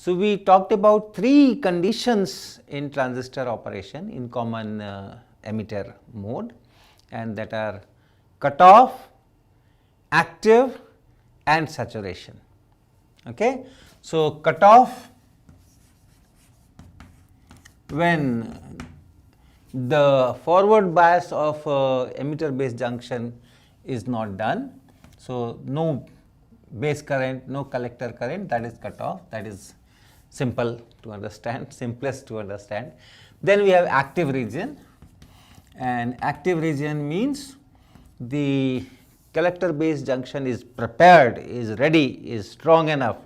So, we talked about three conditions in transistor operation in common emitter mode, and that are cutoff, active and saturation. Okay. So, cutoff, when the forward bias of emitter base junction is not done. So, no base current, no collector current, that is cutoff, that is simple to understand, simplest to understand. Then we have active region, and active region means the collector base junction is prepared, is ready, is strong enough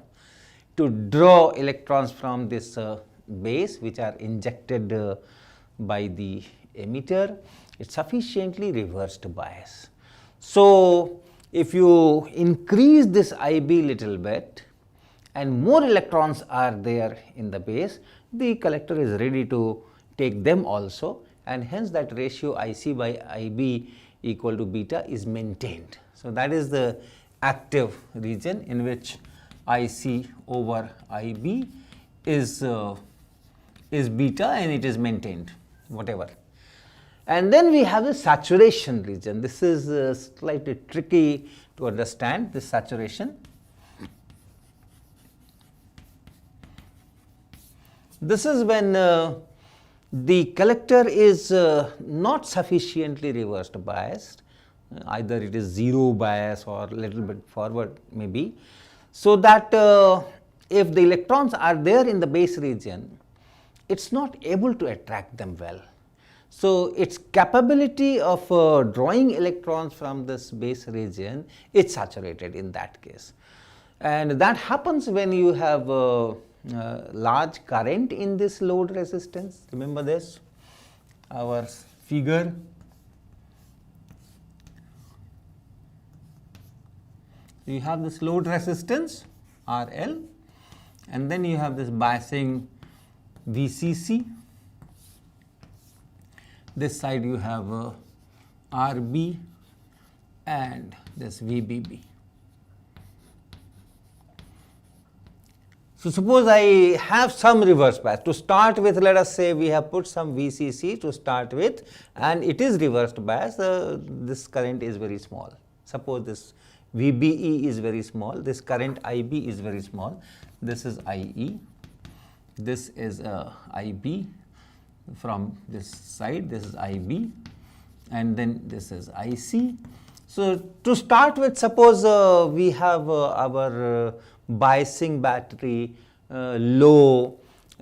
to draw electrons from this base which are injected by the emitter. It is sufficiently reversed bias. So, if you increase this IB little bit and more electrons are there in the base, the collector is ready to take them also, and hence that ratio IC by IB equal to beta is maintained. So, that is the active region in which IC over IB is beta and it is maintained whatever. And then we have the saturation region. This is slightly tricky to understand, this saturation. This is when the collector is not sufficiently reversed biased, either it is zero bias or little bit forward maybe. So, that if the electrons are there in the base region, it is not able to attract them well. So, its capability of drawing electrons from this base region is saturated in that case, and that happens when you have large current in this load resistance. Remember this, our figure. You have this load resistance RL, and then you have this biasing VCC. This side you have RB and this VBB. So, suppose I have some reverse bias to start with. Let us say we have put some VCC to start with and it is reversed bias, this current is very small. Suppose this VBE is very small, this current IB is very small, this is IE, this is IB from this side, this is IB, and then this is IC. So, to start with, suppose we have our biasing battery low,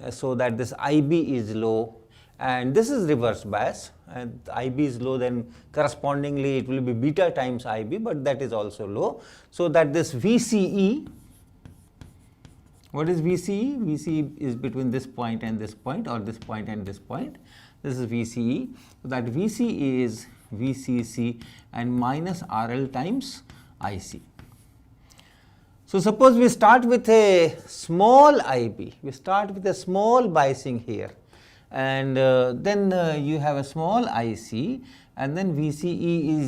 so that this IB is low and this is reverse bias, and IB is low, then correspondingly it will be beta times IB, but that is also low. So, that this VCE, what is VCE? VCE is between this point and this point, or this point and this point. This is VCE. So, that VCE is VCC and minus RL times IC. So, suppose we start with a small IB, we start with a small biasing here, and then you have a small IC, and then VCE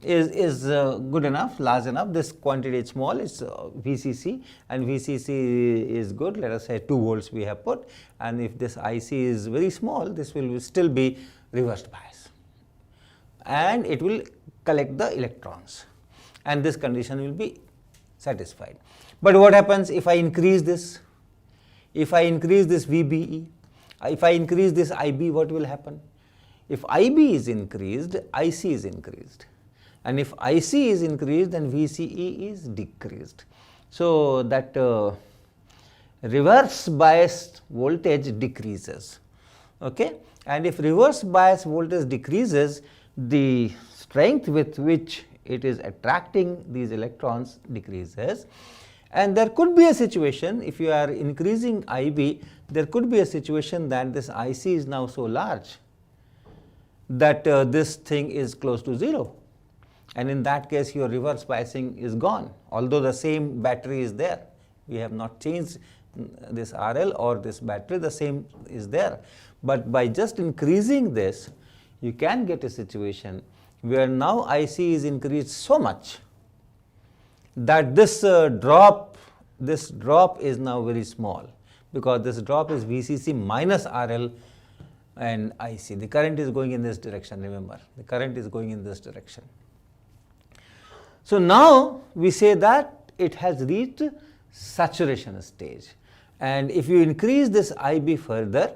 is good enough, large enough. This quantity is small, it's VCC, and VCC is good. Let us say 2 volts we have put, and if this IC is very small, this will still be reversed bias, and it will collect the electrons, and this condition will be satisfied. But what happens if I increase this? If I increase this VBE, if I increase this IB, what will happen? If IB is increased, IC is increased, and if IC is increased, then VCE is decreased. So, that reverse biased voltage decreases, okay? And if reverse bias voltage decreases, the strength with which it is attracting these electrons decreases, and there could be a situation, if you are increasing IB, there could be a situation that this IC is now so large that this thing is close to 0, and in that case your reverse biasing is gone, although the same battery is there. We have not changed this RL or this battery, the same is there, but by just increasing this, you can get a situation where now IC is increased so much that this drop this drop is now very small, because this drop is VCC minus RL and IC. The current is going in this direction, remember, the current is going in this direction. So now we say that it has reached saturation stage, and if you increase this IB further,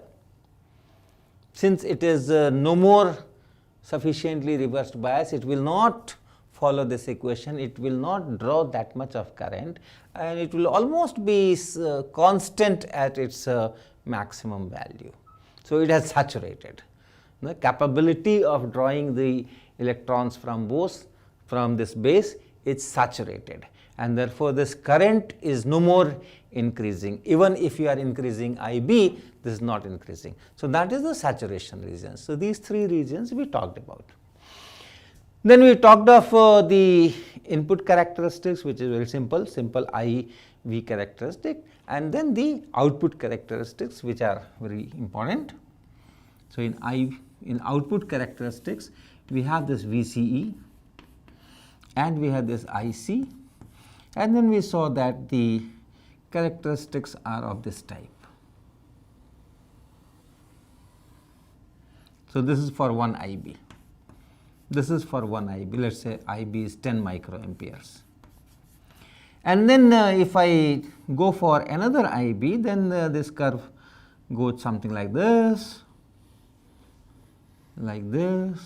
since it is no more sufficiently reversed bias, it will not follow this equation, it will not draw that much of current, and it will almost be constant at its maximum value. So it has saturated. The capability of drawing the electrons from this base is saturated, and therefore this current is no more increasing. Even if you are increasing IB, this is not increasing. So that is the saturation region. So these three regions we talked about. Then we talked of the input characteristics, which is very simple IV characteristic, and then the output characteristics, which are very important. So in output characteristics, we have this VCE and we have this IC, and then we saw that the characteristics are of this type. So this is for one IB. This is for one IB. Let us say IB is 10 microamperes. And then if I go for another IB, then this curve goes something like this, like this.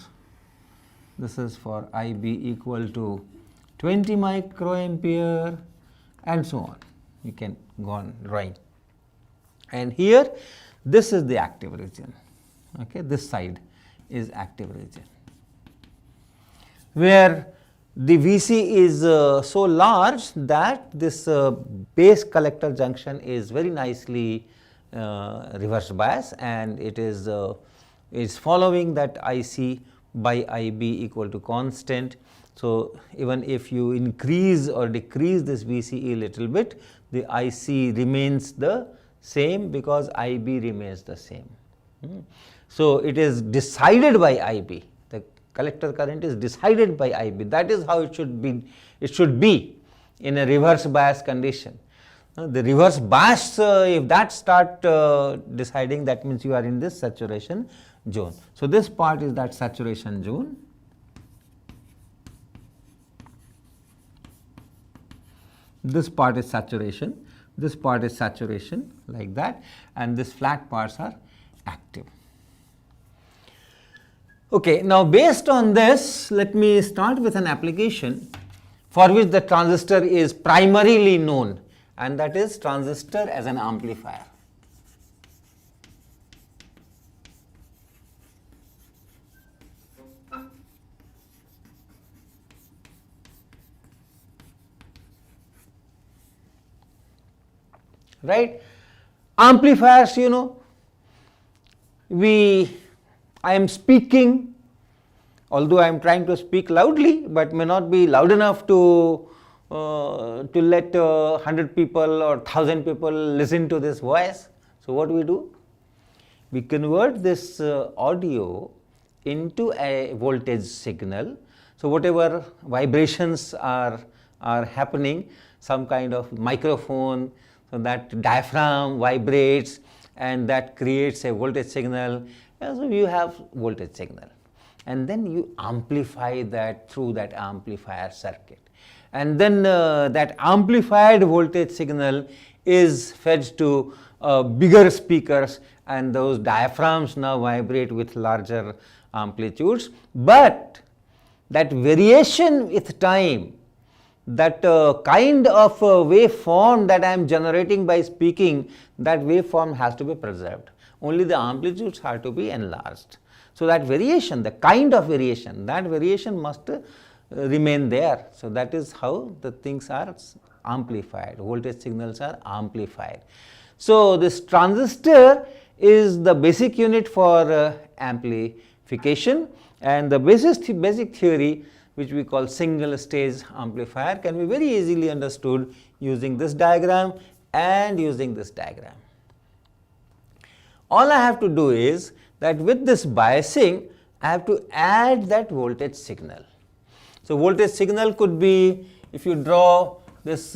This is for IB equal to 20 microampere, and so on. You can go on drawing. And here, this is the active region. Okay, this side is active region, where the VC is so large that this base collector junction is very nicely reverse bias, and it is following that IC by IB equal to constant. So even if you increase or decrease this VCE little bit, the IC remains the same because IB remains the same. So it is decided by IB. The collector current is decided by IB. That is how it should be. It should be in a reverse bias condition. The reverse bias, if that start deciding, that means you are in this saturation zone. So this part is that saturation zone. This part is saturation, this part is saturation, like that, and this flat parts are active. Okay, now based on this, let me start with an application for which the transistor is primarily known, and that is transistor as an amplifier. Right? Amplifiers, you know, I am speaking, although I am trying to speak loudly, but may not be loud enough to let 100 people or 1000 people listen to this voice. So what do? We convert this audio into a voltage signal. So whatever vibrations are happening, some kind of microphone, so that diaphragm vibrates and that creates a voltage signal. And so you have voltage signal, and then you amplify that through that amplifier circuit, and then that amplified voltage signal is fed to bigger speakers, and those diaphragms now vibrate with larger amplitudes. But that variation with time, that kind of waveform that I am generating by speaking, that waveform has to be preserved. Only the amplitudes are to be enlarged. So that variation, the kind of variation, that variation must remain there. So that is how the things are amplified, voltage signals are amplified. So this transistor is the basic unit for amplification, and the basic theory, which we call single stage amplifier, can be very easily understood using this diagram and using this diagram. All I have to do is that with this biasing, I have to add that voltage signal. So voltage signal could be, if you draw this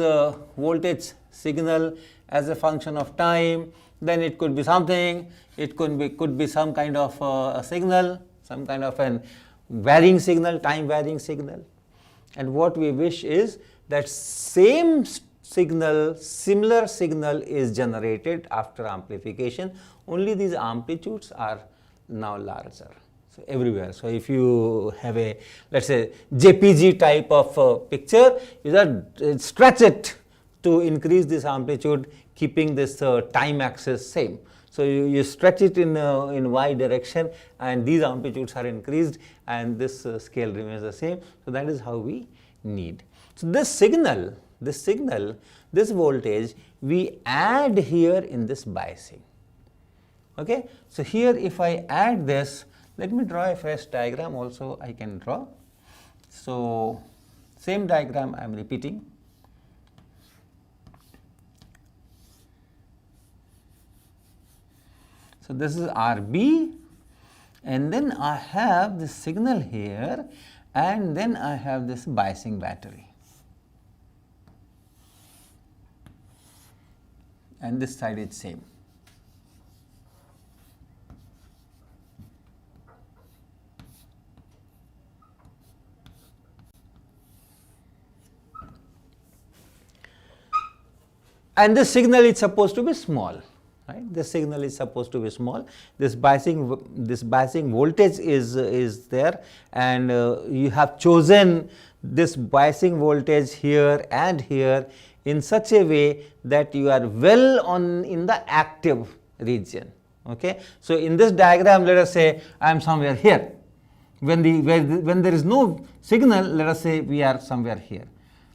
voltage signal as a function of time, then it could be something, it could be some kind of a signal, some kind of an varying signal, time varying signal. And what we wish is that same signal, similar signal is generated after amplification, only these amplitudes are now larger. So, everywhere. So, if you have a, let us say, JPG type of picture, you just stretch it to increase this amplitude, keeping this time axis same. So, you stretch it in y direction and these amplitudes are increased and this scale remains the same. So, that is how we need. So, this signal, this voltage we add here in this biasing. Okay. So, here if I add this, let me draw a fresh diagram also I can draw. So, same diagram I am repeating. So, this is RB and then I have this signal here and then I have this biasing battery. And this side is same. And this signal is supposed to be small, right? This signal is supposed to be small. This biasing voltage is there, and you have chosen this biasing voltage here and here in such a way that you are well in the active region. Okay. So, in this diagram, let us say I am somewhere here. When there is no signal, let us say we are somewhere here.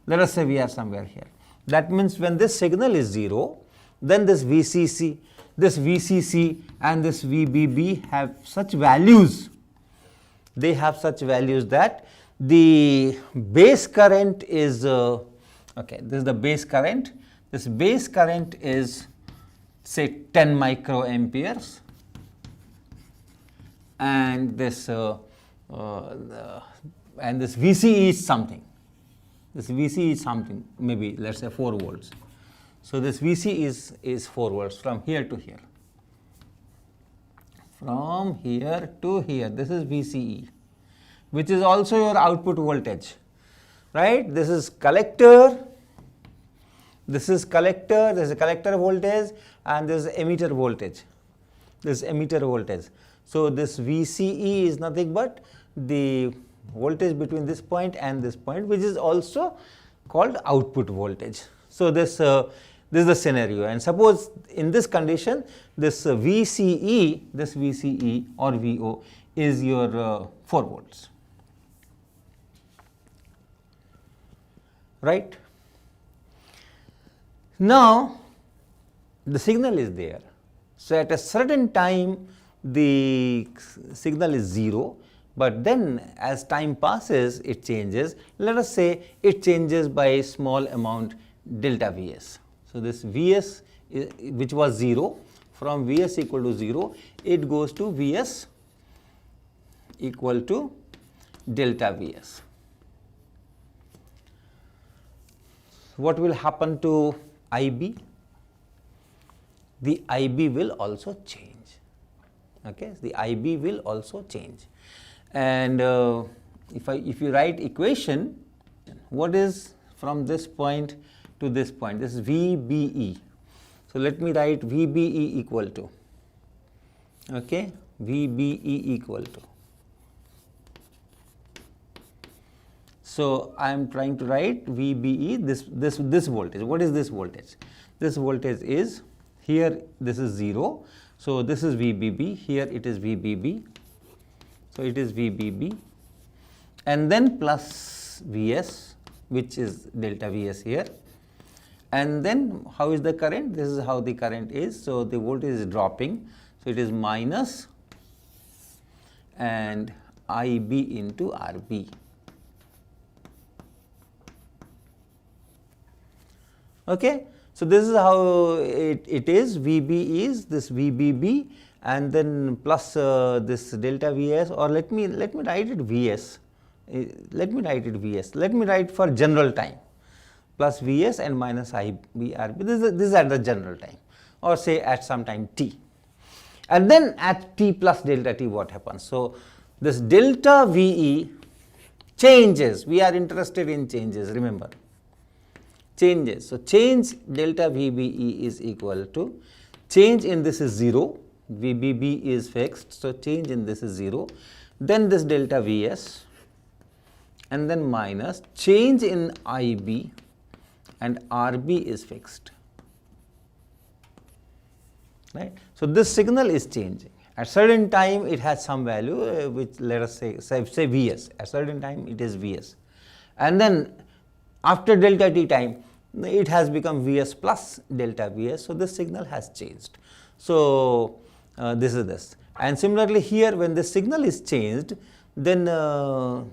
Let us say we are somewhere here. That means when this signal is 0, then this VCC and this VBB have such values. They have such values that the base current is okay, this is the base current. This base current is say 10 microamperes, and this VCE is something. This VC is something, maybe let us say 4 volts. So, this VC is 4 volts from here to here. From here to here, this is VCE, which is also your output voltage, right? This is collector, this is collector, this is collector voltage, and this is emitter voltage. This is emitter voltage. So, this VCE is nothing but the voltage between this point and this point, which is also called output voltage. So, this is the scenario, and suppose in this condition this VCE or VO is your 4 volts, right. Now, the signal is there. So, at a certain time the signal is 0, but then as time passes it changes. Let us say it changes by a small amount delta Vs. So, this Vs which was 0, from Vs equal to 0 it goes to Vs equal to delta Vs. What will happen to IB? The IB will also change. Okay, the IB will also change. And if you write equation, what is from this point to this point? This is VBE. So, let me write VBE equal to, okay, VBE equal to. So, I am trying to write VBE, this voltage. What is this voltage? This voltage is, here this is 0. So, this is VBB, here it is VBB. So, it is VBB and then plus Vs, which is delta Vs here, and then how is the current? This is how the current is. So, the voltage is dropping. So, it is minus and IB into RB. Okay. So, this is how it is. VB is this VBB and then plus this delta Vs, or let me write it Vs. Let me write it Vs. Let me write for general time. plus Vs and minus IBRB. This is at the general time, or say at some time t. And then at t plus delta t, what happens? So this delta VE changes. We are interested in changes, remember, changes. So change delta VBE is equal to change in this is 0, VBB is fixed, so change in this is 0, then this delta Vs, and then minus change in IB, and RB is fixed, right. So this signal is changing. At certain time it has some value which let us say Vs, at certain time it is Vs, and then after delta t time it has become Vs plus delta Vs. So this signal has changed. So this is this, and similarly here when the signal is changed, then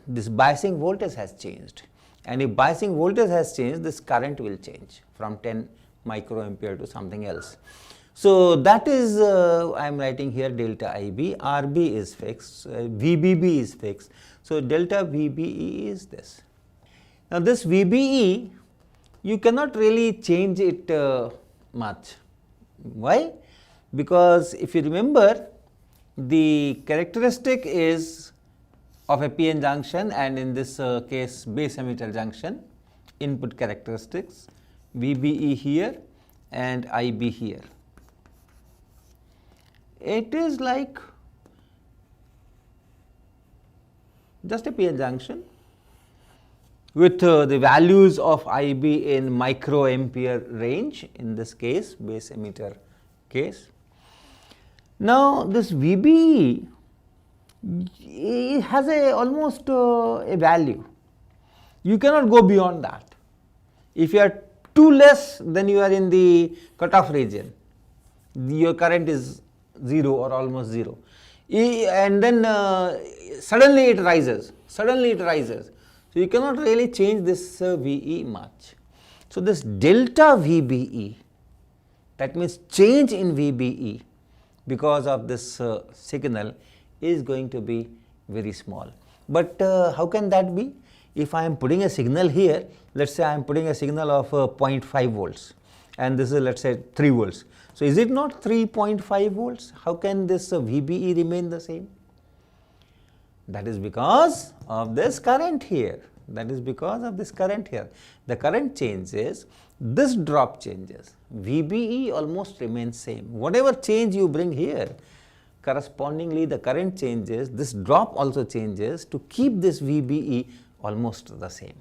this biasing voltage has changed, and if biasing voltage has changed, this current will change from 10 microampere to something else. So that is I am writing here delta IB, RB is fixed, VBB is fixed. So delta VBE is this. Now this VBE you cannot really change it much. Why? Because if you remember, the characteristic is of a PN junction, and in this case base emitter junction, input characteristics, VBE here and IB here. It is like just a PN junction with the values of IB in microampere range, in this case base emitter case. Now this VBE it has almost a value. You cannot go beyond that. If you are too less, then you are in the cutoff region. Your current is 0 or almost 0, and then suddenly it rises. So you cannot really change this VE much. So this delta VBE, that means change in VBE because of this signal, is going to be very small. But how can that be? If I am putting a signal here, let us say I am putting a signal of 0.5 volts, and this is let us say 3 volts. So is it not 3.5 volts? How can this VBE remain the same? That is because of this current here. The current changes, this drop changes. VBE almost remains same. Whatever change you bring here, correspondingly the current changes, this drop also changes to keep this VBE almost the same.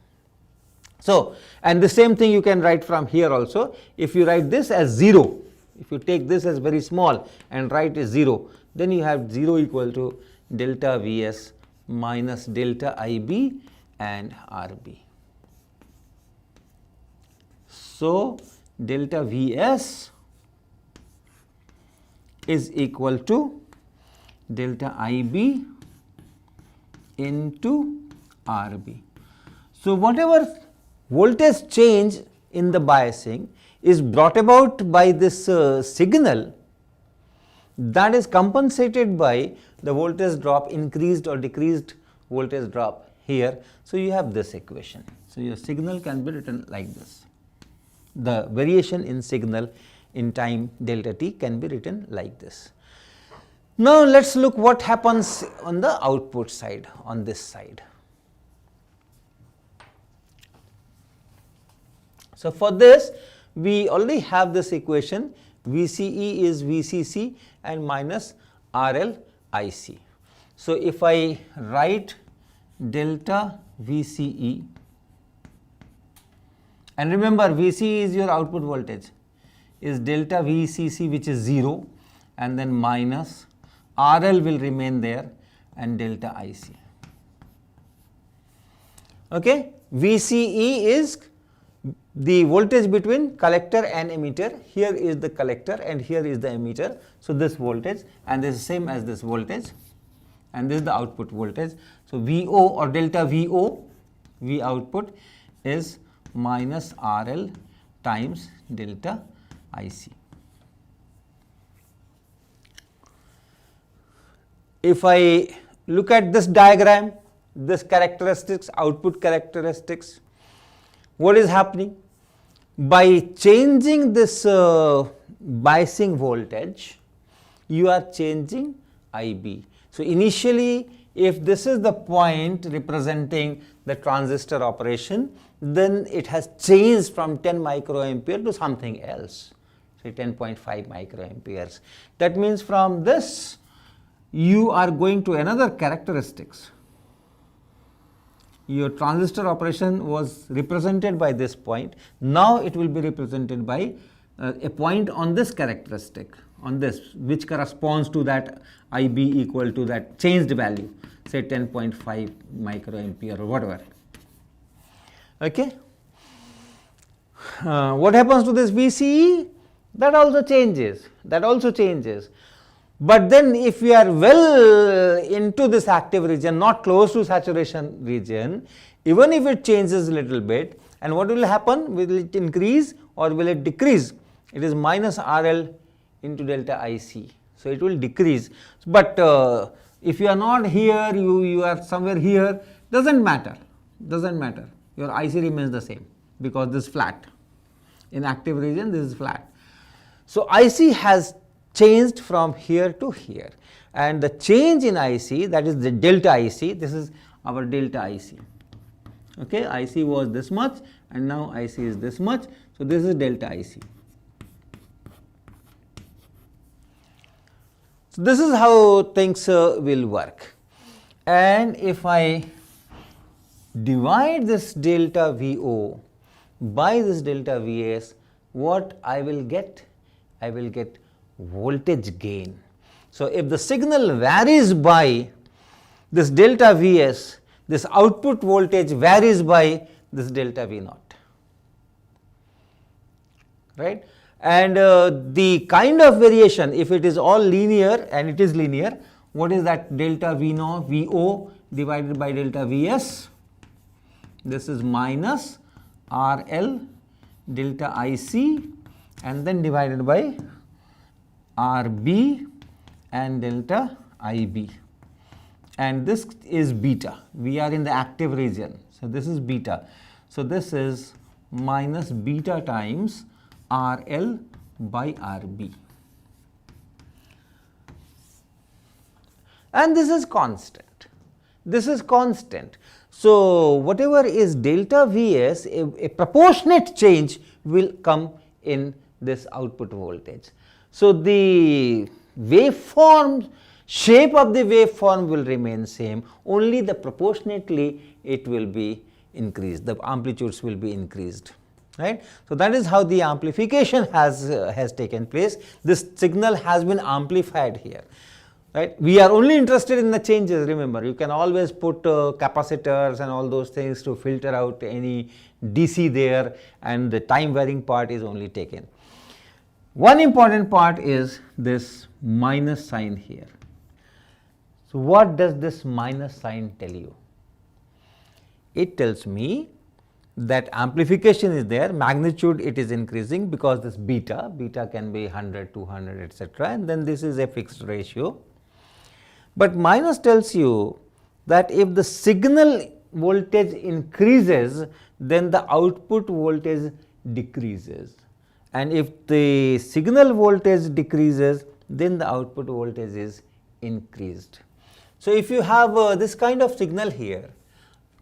So, and the same thing you can write from here also. If you write this as 0, if you take this as very small and write as 0, then you have 0 equal to delta Vs minus delta IB and RB. So delta Vs is equal to delta IB into RB. So whatever voltage change in the biasing is brought about by this signal, that is compensated by the voltage drop, increased or decreased voltage drop here. So you have this equation. So your signal can be written like this. The variation in signal in time delta t can be written like this. Now let us look what happens on the output side, on this side. So for this we already have this equation, VCE is VCC and minus RL IC. So if I write delta VCE, and remember VCE is your output voltage, is delta VCC, which is 0, and then minus RL will remain there and delta IC. Okay, VCE is the voltage between collector and emitter. Here is the collector and here is the emitter. So this voltage, and this is same as this voltage, and this is the output voltage. So VO or delta VO, V output, is minus RL times delta IC. If I look at this diagram, this characteristics, output characteristics, what is happening? by changing this biasing voltage, you are changing IB. So, initially if this is the point representing the transistor operation, then it has changed from 10 microampere to something else, say 10.5 microamperes. That means from this you are going to another characteristics. Your transistor operation was represented by this point, now it will be represented by a point on this characteristic, on this, which corresponds to that IB equal to that changed value, say 10.5 microampere or whatever. Okay. What happens to this VCE? That also changes, But then if we are well into this active region, not close to saturation region, even if it changes a little bit, and what will happen? Will it increase or will it decrease? It is minus RL into delta IC. So, it will decrease, but if you are not here, you are somewhere here, doesn't matter, your IC remains the same, because this is flat. In active region this is flat. So, IC has changed from here to here, and the change in IC, that is the delta IC, this is our delta IC. Okay, IC was this much and now IC is this much. So, this is delta IC. So, this is how things will work, and if I divide this delta VO by this delta Vs, what I will get? I will get voltage gain. So, if the signal varies by this delta Vs, this output voltage varies by this delta V naught, right. And the kind of variation, if it is all linear, and it is linear, what is that? Delta V naught VO divided by delta Vs, this is minus RL delta IC, and then divided by RB and delta IB, and this is beta. We are in the active region, so this is beta. So, this is minus beta times RL by RB, and this is constant. So, whatever is delta Vs, a proportionate change will come in this output voltage. So, the waveform, shape of the waveform will remain same, only the proportionately it will be increased, the amplitudes will be increased, right. So, that is how the amplification has taken place. This signal has been amplified here, right. We are only interested in the changes. Remember, you can always put capacitors and all those things to filter out any DC there, and the time varying part is only taken. One important part is this minus sign here. So, what does this minus sign tell you? It tells me that amplification is there, magnitude it is increasing, because this beta can be 100, 200, etc., and then this is a fixed ratio. But minus tells you that if the signal voltage increases, then the output voltage decreases, and if the signal voltage decreases, then the output voltage is increased. So, if you have this kind of signal here,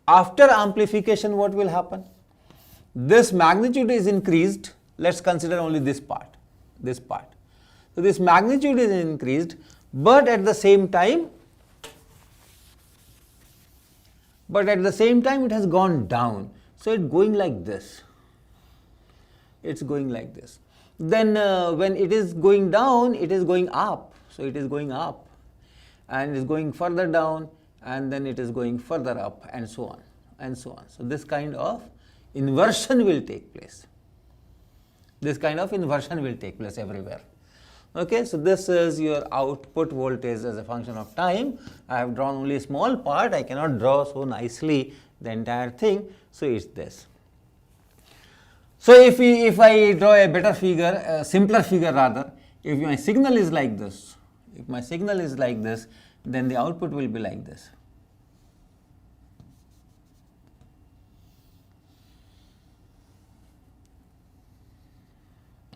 after amplification what will happen? This magnitude is increased, let us consider only this part. So, this magnitude is increased, but at the same time it has gone down. So, it is going like this, then when it is going down, it is going up. So, it is going up and it is going further down, and then it is going further up, and so on and so on. So, this kind of inversion will take place, everywhere. Okay. So, this is your output voltage as a function of time. I have drawn only a small part, I cannot draw so nicely the entire thing. So, it is this. So, if I draw a better figure, a simpler figure rather, if my signal is like this, then the output will be like this.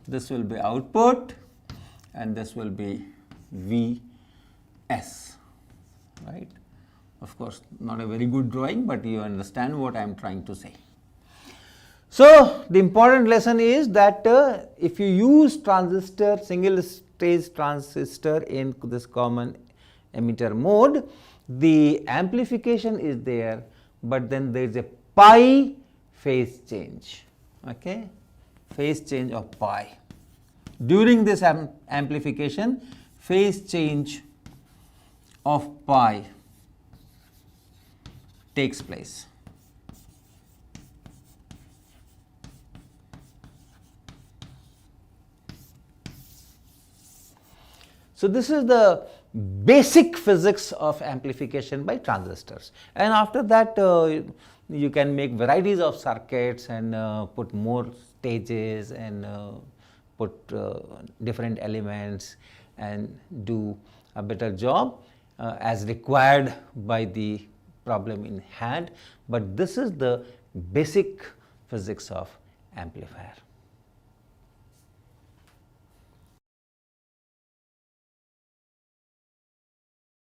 this will be output and this will be Vs, right. Of course, not a very good drawing, but you understand what I am trying to say. So, the important lesson is that if you use transistor, single stage transistor in this common emitter mode, the amplification is there, but then there is a pi phase change, okay, phase change of pi. During this amplification, phase change of pi takes place. So, this is the basic physics of amplification by transistors, and after that you can make varieties of circuits and put more stages and put different elements and do a better job as required by the problem in hand, but this is the basic physics of amplifier.